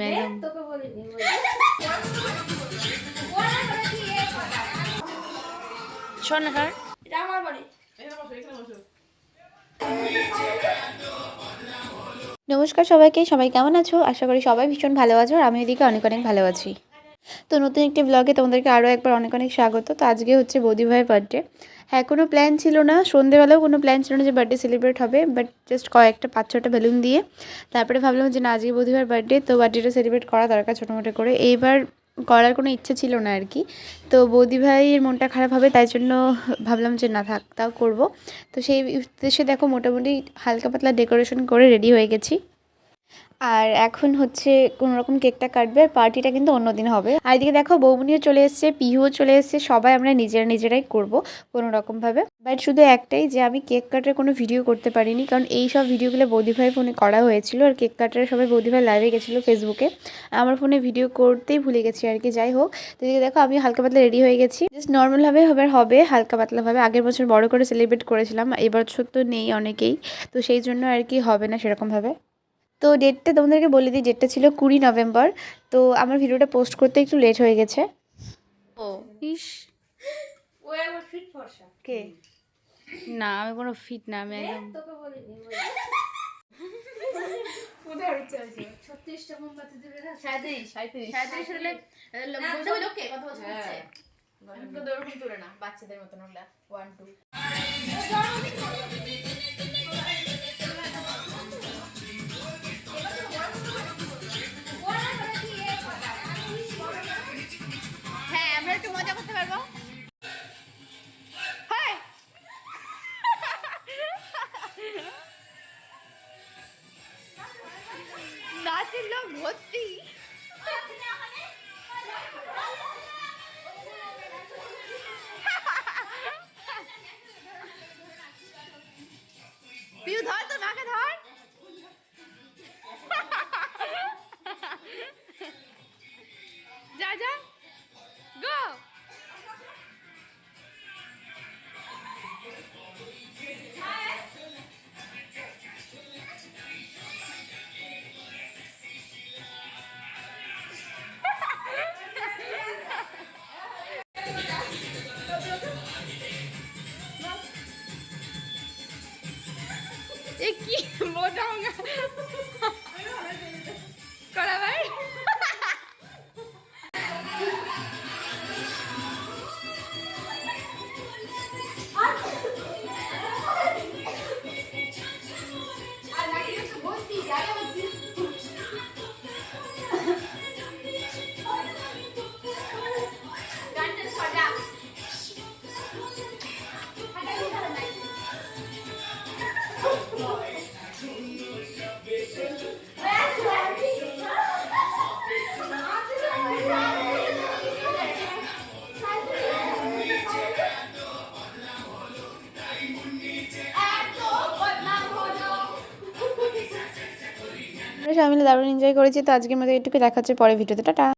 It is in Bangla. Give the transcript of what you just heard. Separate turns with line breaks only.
আমি একদম শোন না স্যার নমস্কার সবাইকে, সবাই কেমন আছো? আশা করি সবাই ভীষণ ভালো আছো আর আমি এদিকে অনেক অনেক ভালো আছি। তো নতুন একটি ব্লগে তোমাদেরকে আরও একবার অনেক অনেক স্বাগত। তো আজকে হচ্ছে বৌদি ভাইয়ের বার্থডে। হ্যাঁ, কোনো প্ল্যান ছিল না, সন্ধ্যেবেলাও কোনো প্ল্যান ছিল না যে বার্থডে সেলিব্রেট হবে, বাট জাস্ট কয়েকটা 5-6টা বেলুন দিয়ে তারপরে ভাবলাম যে না, আজকে বৌদি ভাইয়ের বার্থডে, তো বার্থডেটা সেলিব্রেট করা দরকার ছোটোমোটো করে। এইবার করার কোনো ইচ্ছে ছিল না আর কি। তো বৌদি ভাইয়ের মনটা খারাপ হবে তাই জন্য ভাবলাম যে না থাক, তাও করবো। তো সেই উদ্দেশ্যে দেখো মোটামুটি হালকা পাতলা ডেকোরেশন করে রেডি হয়ে গেছি। আর এখন হচ্ছে কোনো রকম কেকটা কাটবে, আর পার্টিটা কিন্তু অন্যদিন হবে। আর এদিকে দেখো বৌমনিও চলে এসছে, পিহুও চলে এসছে, সবাই আমরা নিজেরাই করব কোনো রকমভাবে। বাট শুধু একটাই যে আমি কেক কাটার কোনো ভিডিও করতে পারিনি, কারণ এই সব ভিডিওগুলো বৌদি ভাইয়ের ফোনে করা হয়েছিল। আর কেক কাটার সবাই বৌদি ভাই লাইভে গেছিলো ফেসবুকে, আমার ফোনে ভিডিও করতেই ভুলে গেছি আর কি। যাই হোক, তো এদিকে দেখো আমি হালকা পাতলা রেডি হয়ে গেছি, জাস্ট নর্মালভাবে হবে হালকা পাতলাভাবে। আগের বছর বড় করে সেলিব্রেট করেছিলাম, এবছর তো নেই অনেকেই, তো সেই জন্য আর কি হবে না সেরকমভাবে। তো ডেটটা তোমাদেরকে বলে দিই, ডেটটা ছিল 20 নভেম্বর। তো আমার ভিডিওটা পোস্ট করতে একটু লেট হয়ে গেছে। ও ইস,
ও একবার ফিট ফর্সা
কে? না, আমি কোনো ফিট না, আমি একদম
তোকে বলিনি উধার চলছে 36টা মোমবাতি দিবে না 37 হলে বলতে হলো কে কত বছর হচ্ছে আমি তো দৌড় তুলে না বাচ্চাদের মতন হলো 1 2 হ্যাঁ, আমরা একটু মজা করতে পারবো। নাচের লোক ভর্তি। পিউ ধর, তো মাকে ধর। যা যা গো। এ কি মোটা করা ভাই। আমরা সবাই মিলে দারুণ এনজয় করেছি। তো আজকের মতো এটুকু, দেখা হচ্ছে পরের ভিডিওতে, টাটা।